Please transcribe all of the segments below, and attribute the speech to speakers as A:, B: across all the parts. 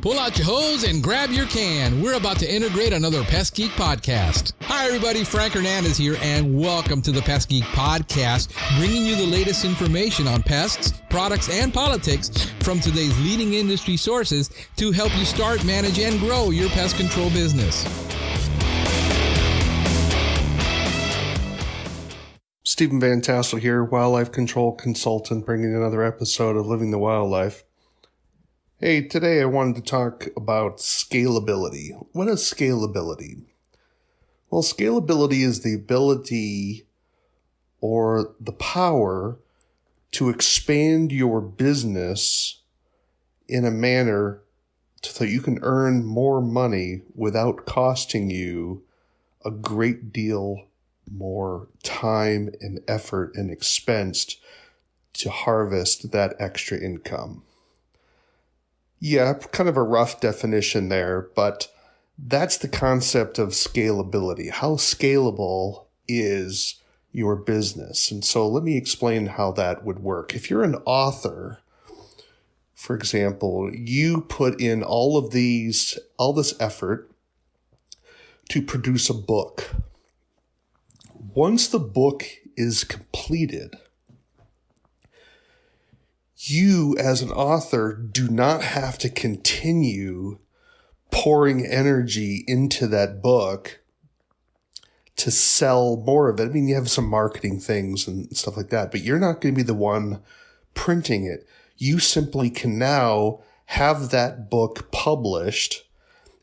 A: Pull out your hose and grab your can. We're about to integrate another Pest Geek podcast. Hi, everybody. Frank Hernandez here, and welcome to the Pest Geek podcast, bringing you the latest information on pests, products, and politics from today's leading industry sources to help you start, manage, and grow your pest control business.
B: Stephen Vantassel here, wildlife control consultant, bringing another episode of Living the Wildlife. Hey, today I wanted to talk about scalability. What is scalability? Well, scalability is the ability or the power to expand your business in a manner so that you can earn more money without costing you a great deal more time and effort and expense to harvest that extra income. Yeah, kind of a rough definition there, but that's the concept of scalability. How scalable is your business? And so let me explain how that would work. If you're an author, for example, you put in all this effort to produce a book. Once the book is completed, you as an author do not have to continue pouring energy into that book to sell more of it. I mean, you have some marketing things and stuff like that, but you're not going to be the one printing it. You simply can now have that book published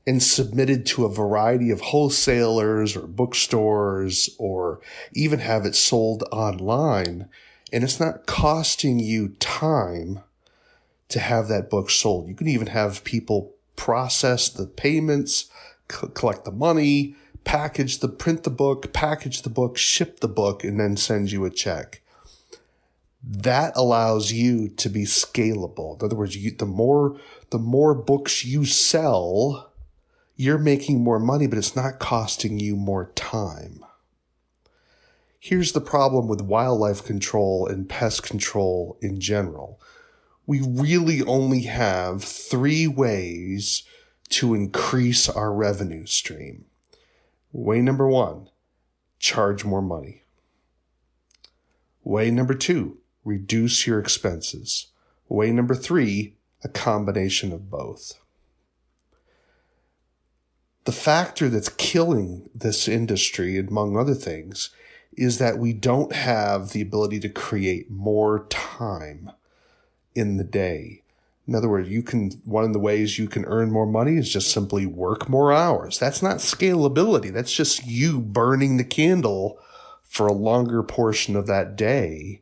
B: and submitted to a variety of wholesalers or bookstores, or even have it sold online. And it's not costing you time to have that book sold. You can even have people process the payments, collect the money, print the book, package the book, ship the book, and then send you a check. That allows you to be scalable. In other words, the more books you sell, you're making more money, but it's not costing you more time. Here's the problem with wildlife control and pest control in general. We really only have 3 ways to increase our revenue stream. Way number 1, charge more money. Way number 2, reduce your expenses. Way number 3, a combination of both. The factor that's killing this industry, among other things, is that we don't have the ability to create more time in the day. In other words, one of the ways you can earn more money is just simply work more hours. That's not scalability. That's just you burning the candle for a longer portion of that day.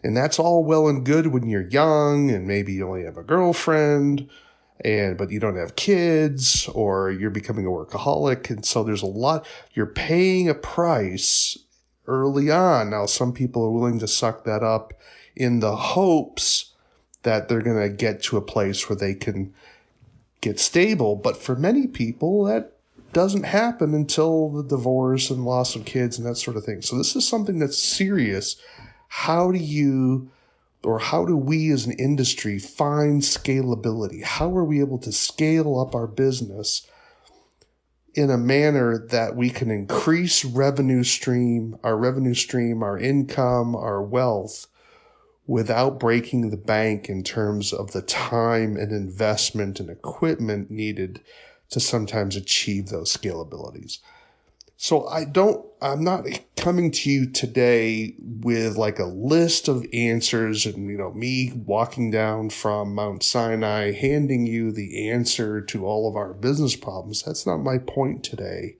B: And that's all well and good when you're young and maybe you only have a girlfriend, but you don't have kids, or you're becoming a workaholic. And so there's a lot, you're paying a price early on. Now, some people are willing to suck that up in the hopes that they're going to get to a place where they can get stable. But for many people, that doesn't happen until the divorce and loss of kids and that sort of thing. So this is something that's serious. How do we as an industry find scalability? How are we able to scale up our business in a manner that we can increase our revenue stream, our income, our wealth, without breaking the bank in terms of the time and investment and equipment needed to sometimes achieve those scalabilities? So I'm not coming to you today with like a list of answers and, me walking down from Mount Sinai, handing you the answer to all of our business problems. That's not my point today.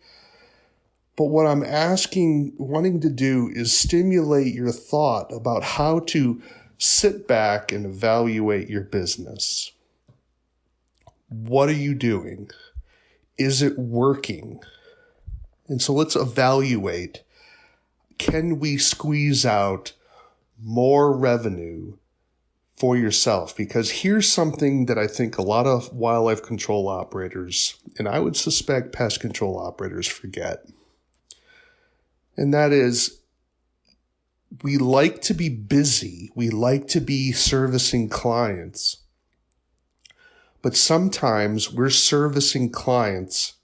B: But what I'm wanting to do is stimulate your thought about how to sit back and evaluate your business. What are you doing? Is it working? And so let's evaluate, can we squeeze out more revenue for yourself? Because here's something that I think a lot of wildlife control operators, and I would suspect pest control operators, forget. And that is, we like to be busy. We like to be servicing clients. but sometimes we're servicing clients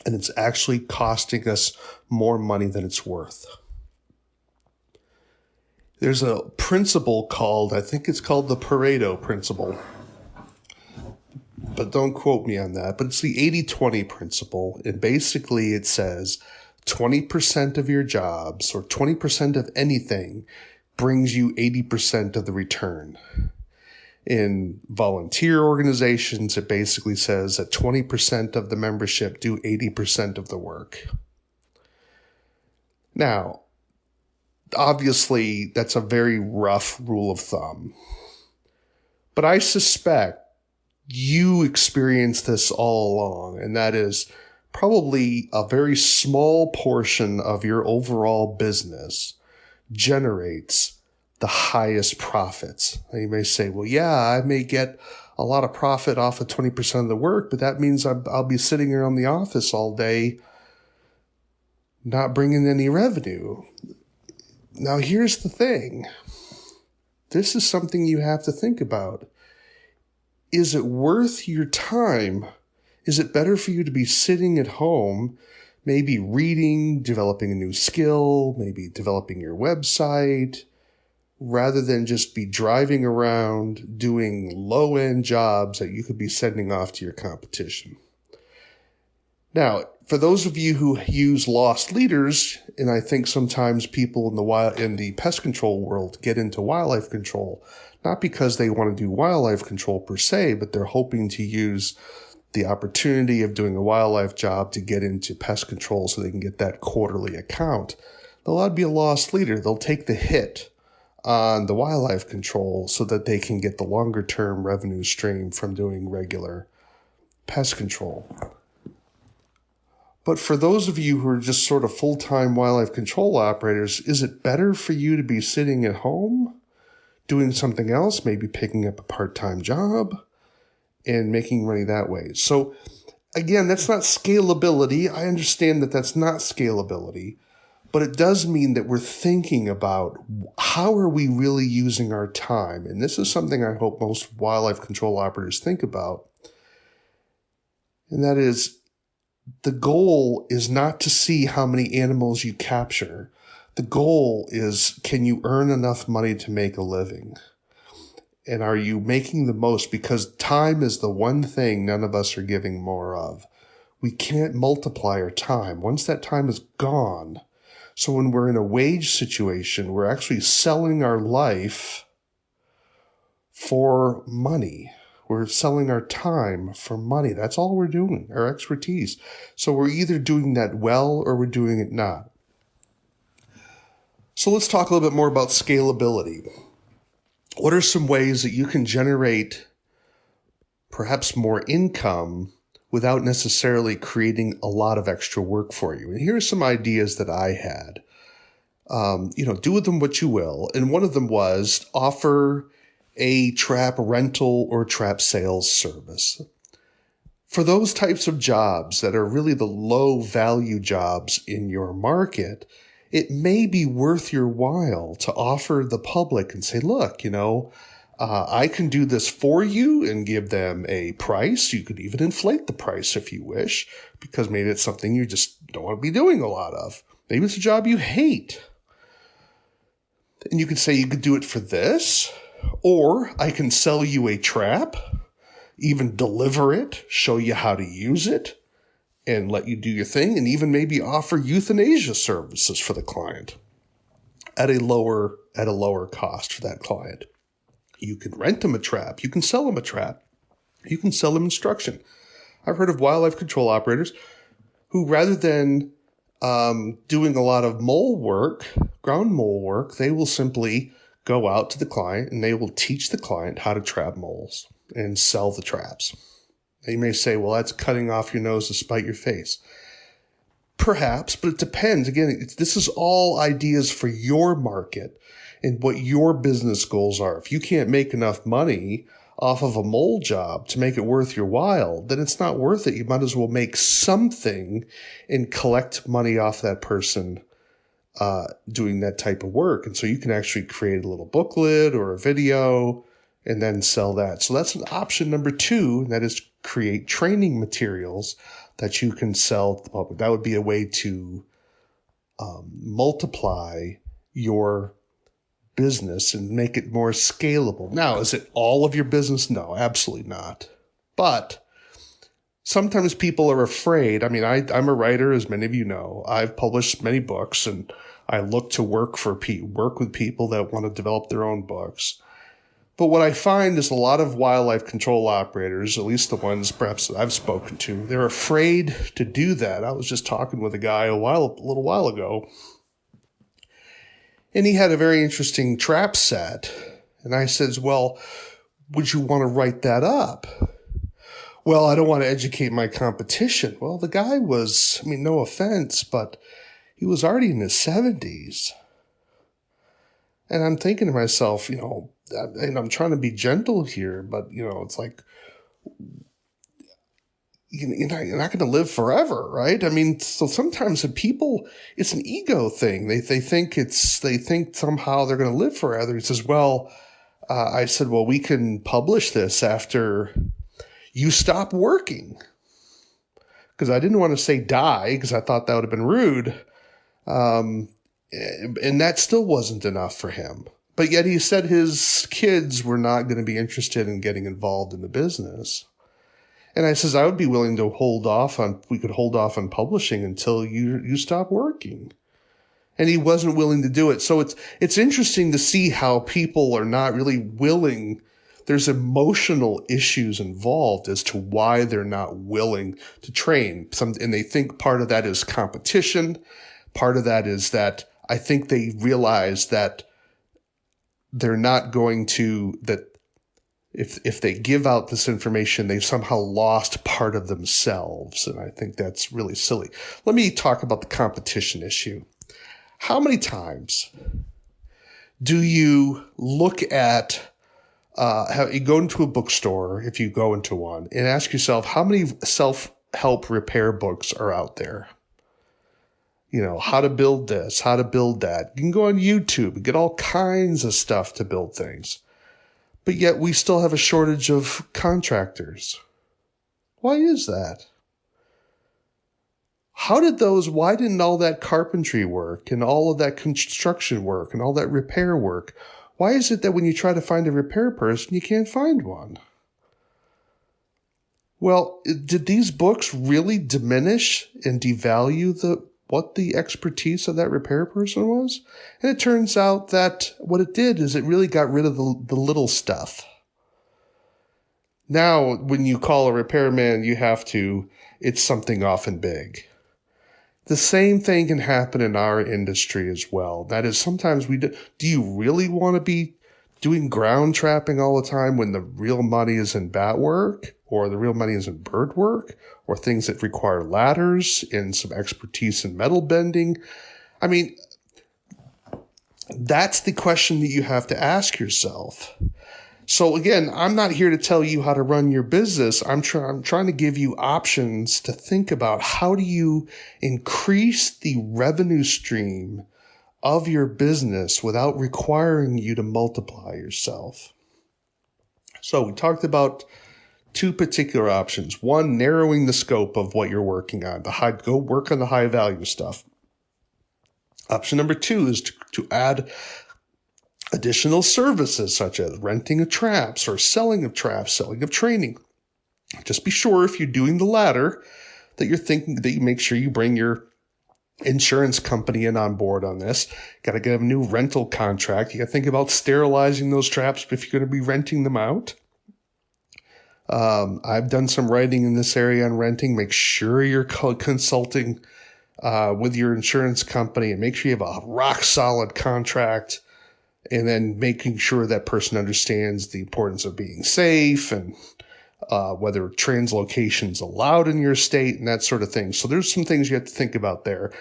B: and it's actually costing us more money than it's worth. There's a principle called, I think it's called the Pareto principle, but don't quote me on that, but it's the 80-20 principle. And basically it says 20% of your jobs or 20% of anything brings you 80% of the return. In volunteer organizations, it basically says that 20% of the membership do 80% of the work. Now, obviously, that's a very rough rule of thumb. But I suspect you experience this all along, and that is probably a very small portion of your overall business generates the highest profits. Now you may say, well, yeah, I may get a lot of profit off of 20% of the work, but that means I'll be sitting around the office all day not bringing any revenue. Now, here's the thing. This is something you have to think about. Is it worth your time? Is it better for you to be sitting at home, maybe reading, developing a new skill, maybe developing your website, rather than just be driving around doing low-end jobs that you could be sending off to your competition? Now, for those of you who use lost leaders, and I think sometimes people in the pest control world get into wildlife control, not because they want to do wildlife control per se, but they're hoping to use the opportunity of doing a wildlife job to get into pest control so they can get that quarterly account. They'll be a lost leader. They'll take the hit on the wildlife control so that they can get the longer term revenue stream from doing regular pest control. But for those of you who are just sort of full-time wildlife control operators, is it better for you to be sitting at home doing something else, maybe picking up a part-time job and making money that way? So again, that's not scalability. I understand that that's not scalability, but it does mean that we're thinking about how are we really using our time? And this is something I hope most wildlife control operators think about. And that is, the goal is not to see how many animals you capture. The goal is, can you earn enough money to make a living? And are you making the most? Because time is the one thing none of us are giving more of. We can't multiply our time. Once that time is gone. So when we're in a wage situation, we're actually selling our life for money. We're selling our time for money. That's all we're doing, our expertise. So we're either doing that well or we're doing it not. So let's talk a little bit more about scalability. What are some ways that you can generate perhaps more income without necessarily creating a lot of extra work for you? And here are some ideas that I had. Do with them what you will. And one of them was offer a trap rental or trap sales service. For those types of jobs that are really the low value jobs in your market, it may be worth your while to offer the public and say, look, I can do this for you and give them a price. You could even inflate the price if you wish, because maybe it's something you just don't want to be doing a lot of. Maybe it's a job you hate. And you could say you could do it for this, or I can sell you a trap, even deliver it, show you how to use it, and let you do your thing, and even maybe offer euthanasia services for the client at a lower cost for that client. You can rent them a trap. You can sell them a trap. You can sell them instruction. I've heard of wildlife control operators who, rather than doing a lot of ground mole work, they will simply go out to the client and they will teach the client how to trap moles and sell the traps. Now you may say, well, that's cutting off your nose to spite your face. Perhaps, but it depends. Again, this is all ideas for your market and what your business goals are. If you can't make enough money off of a mole job to make it worth your while, then it's not worth it. You might as well make something and collect money off that person doing that type of work. And so you can actually create a little booklet or a video and then sell that. So that's an option number 2, and that is create training materials that you can sell to the public. That would be a way to multiply your business and make it more scalable. Now, is it all of your business? No, absolutely not. But sometimes people are afraid. I mean, I'm a writer, as many of you know. I've published many books, and I look to work with people that want to develop their own books. But what I find is a lot of wildlife control operators, at least the ones perhaps that I've spoken to, they're afraid to do that. I was just talking with a guy a little while ago, and he had a very interesting trap set. And I says, well, would you want to write that up? Well, I don't want to educate my competition. Well, the guy was, I mean, no offense, but he was already in his 70s. And I'm thinking to myself, and I'm trying to be gentle here, but, it's like, you're not going to live forever, right? I mean, so sometimes it's an ego thing. They think somehow they're going to live forever. He says, well, I said, well, we can publish this after you stop working. Because I didn't want to say die, because I thought that would have been rude. And that still wasn't enough for him. But yet he said his kids were not going to be interested in getting involved in the business. And I says, I would be willing to we could hold off on publishing until you stop working. And he wasn't willing to do it. So it's interesting to see how people are not really willing. There's emotional issues involved as to why they're not willing to train. And they think part of that is competition. Part of that is that I think they realize that they're not going to, that if they give out this information, they've somehow lost part of themselves. And I think that's really silly. Let me talk about the competition issue. How many times do you look at, you go into a bookstore, if you go into one, and ask yourself, how many self-help repair books are out there? How to build this, how to build that. You can go on YouTube and get all kinds of stuff to build things. But yet we still have a shortage of contractors. Why is that? Why didn't all that carpentry work and all of that construction work and all that repair work, why is it that when you try to find a repair person, you can't find one? Well, did these books really diminish and devalue what the expertise of that repair person was? And it turns out that what it did is it really got rid of the little stuff. Now, when you call a repairman, it's something often big. The same thing can happen in our industry as well. That is, sometimes do you really want to be doing ground trapping all the time when the real money is in bat work, or the real money is in bird work, or things that require ladders and some expertise in metal bending? I mean, that's the question that you have to ask yourself. So again, I'm not here to tell you how to run your business. I'm trying to give you options to think about, how do you increase the revenue stream of your business without requiring you to multiply yourself. So we talked about 2 particular options. One, narrowing the scope of what you're working on. Go work on the high value stuff. Option number 2 is to add additional services, such as renting of traps or selling of traps, selling of training. Just be sure, if you're doing the latter, that you make sure you bring your insurance company in on board on this. Got to get a new rental contract. You got to think about sterilizing those traps if you're going to be renting them out. I've done some writing in this area on renting. Make sure you're consulting with your insurance company, and make sure you have a rock solid contract, and then making sure that person understands the importance of being safe and whether translocation's allowed in your state and that sort of thing. So there's some things you have to think about there.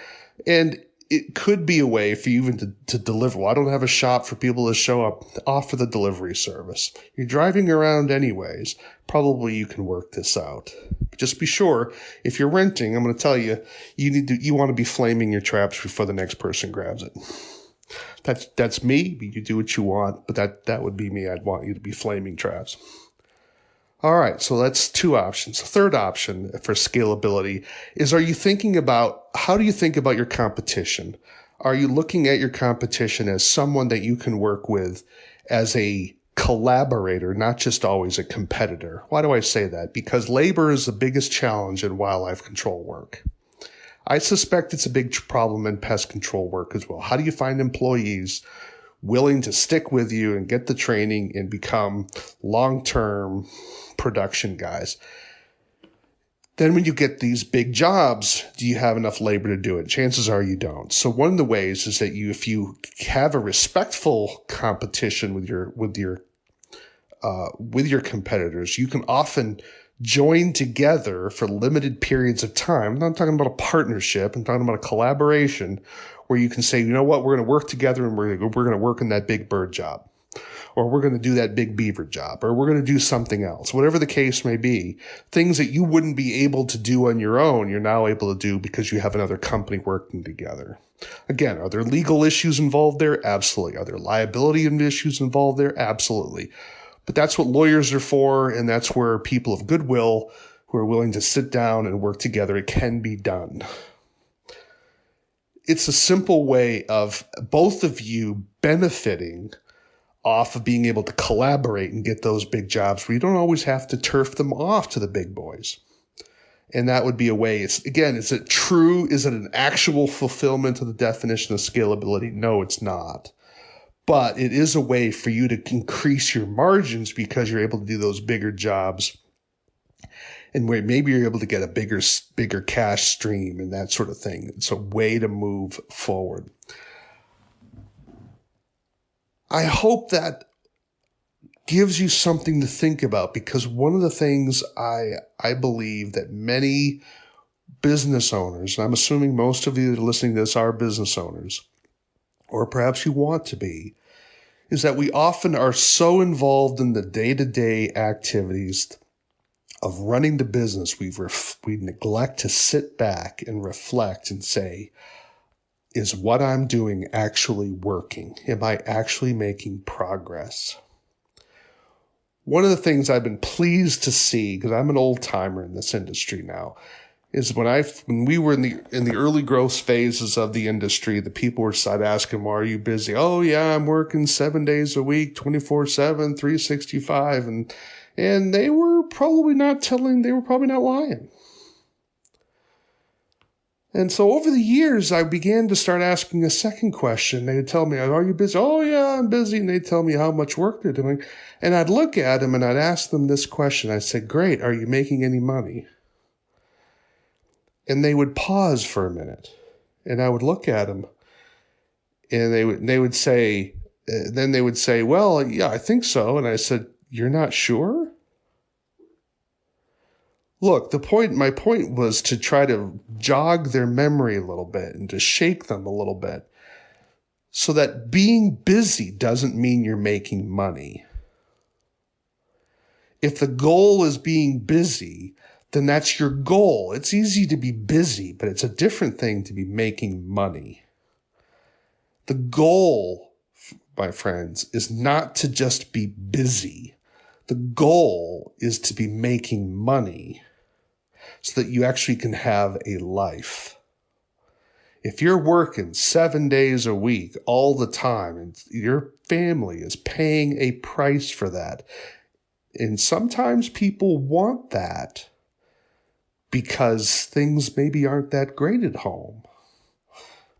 B: And it could be a way for you even to deliver. Well, I don't have a shop for people to show up, to offer the delivery service. You're driving around anyways. Probably you can work this out. But just be sure, if you're renting, I'm going to tell you, you want to be flaming your traps before the next person grabs it. That's me. You do what you want, but that would be me. I'd want you to be flaming traps. All right, so that's two options. The third option for scalability is, how do you think about your competition? Are you looking at your competition as someone that you can work with as a collaborator, not just always a competitor? Why do I say that? Because labor is the biggest challenge in wildlife control work. I suspect it's a big problem in pest control work as well. How do you find employees willing to stick with you and get the training and become long-term production guys? Then when you get these big jobs, do you have enough labor to do it? Chances are you don't. So one of the ways is that if you have a respectful competition with your competitors, you can often join together for limited periods of time. I'm not talking about a partnership. I'm talking about a collaboration where you can say, you know what, we're going to work together and we're going to work in that big bird job, or we're going to do that big beaver job, or we're going to do something else. Whatever the case may be, things that you wouldn't be able to do on your own, you're now able to do because you have another company working together. Again, are there legal issues involved there? Absolutely. Are there liability issues involved there? Absolutely. But that's what lawyers are for, and that's where people of goodwill who are willing to sit down and work together, it can be done. It's a simple way of both of you benefiting off of being able to collaborate and get those big jobs where you don't always have to turf them off to the big boys. And that would be a way. Is it true? Is it an actual fulfillment of the definition of scalability? No, it's not. But it is a way for you to increase your margins because you're able to do those bigger jobs, and where maybe you're able to get a bigger cash stream and that sort of thing. It's a way to move forward. I hope that gives you something to think about, because one of the things I believe that many business owners, and I'm assuming most of you that are listening to this are business owners, or perhaps you want to be, is that we often are so involved in the day-to-day activities of running the business, we neglect to sit back and reflect and say, is what I'm doing actually working? Am I actually making progress? One of the things I've been pleased to see, because I'm an old timer in this industry now, is when we were in the early growth phases of the industry, the people were asking, well, are you busy? Oh yeah, I'm working 7 days a week, 24/7, 365. And they were probably not lying. And so over the years, I began to start asking a second question. They would tell me, are you busy? Oh yeah, I'm busy. And they'd tell me how much work they're doing. And I'd look at them and I'd ask them this question. I'd say, great, are you making any money? And they would pause for a minute, and I would look at them, and they would say, well, yeah, I think so. And I said, you're not sure? Look, my point was to try to jog their memory a little bit and to shake them a little bit, so that being busy doesn't mean you're making money. If the goal is being busy, then that's your goal. It's easy to be busy, but it's a different thing to be making money. The goal, my friends, is not to just be busy. The goal is to be making money so that you actually can have a life. If you're working 7 days a week all the time and your family is paying a price for that, and sometimes people want that, because things maybe aren't that great at home.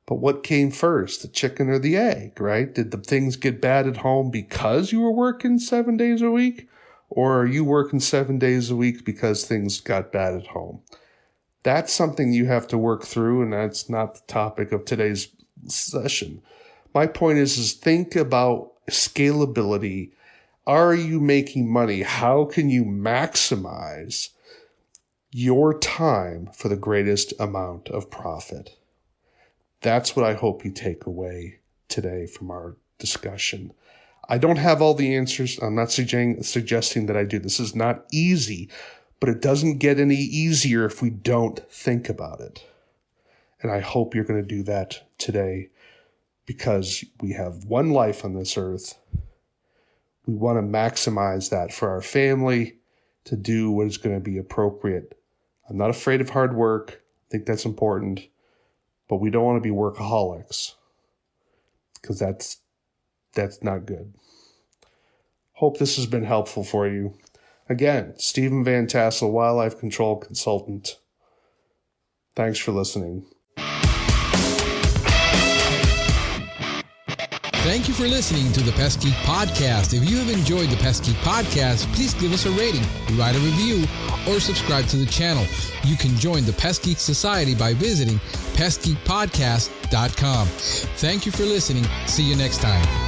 B: But what came first, the chicken or the egg, right? Did the things get bad at home because you were working 7 days a week? Or are you working 7 days a week because things got bad at home? That's something you have to work through, and that's not the topic of today's session. My point is think about scalability. Are you making money? How can you maximize your time for the greatest amount of profit? That's what I hope you take away today from our discussion. I don't have all the answers. I'm not suggesting that I do. This is not easy, but it doesn't get any easier if we don't think about it. And I hope you're going to do that today. because we have one life on this earth. We want to maximize that for our family to do what is going to be appropriate. I'm not afraid of hard work. I think that's important. But we don't want to be workaholics, because that's not good. Hope this has been helpful for you. Again, Stephen Vantassel, Wildlife Control Consultant. Thanks for listening.
A: Thank you for listening to the Pest Geek Podcast. If you have enjoyed the Pest Geek Podcast, please give us a rating, write a review, or subscribe to the channel. You can join the Pest Geek Society by visiting pestgeekpodcast.com. Thank you for listening. See you next time.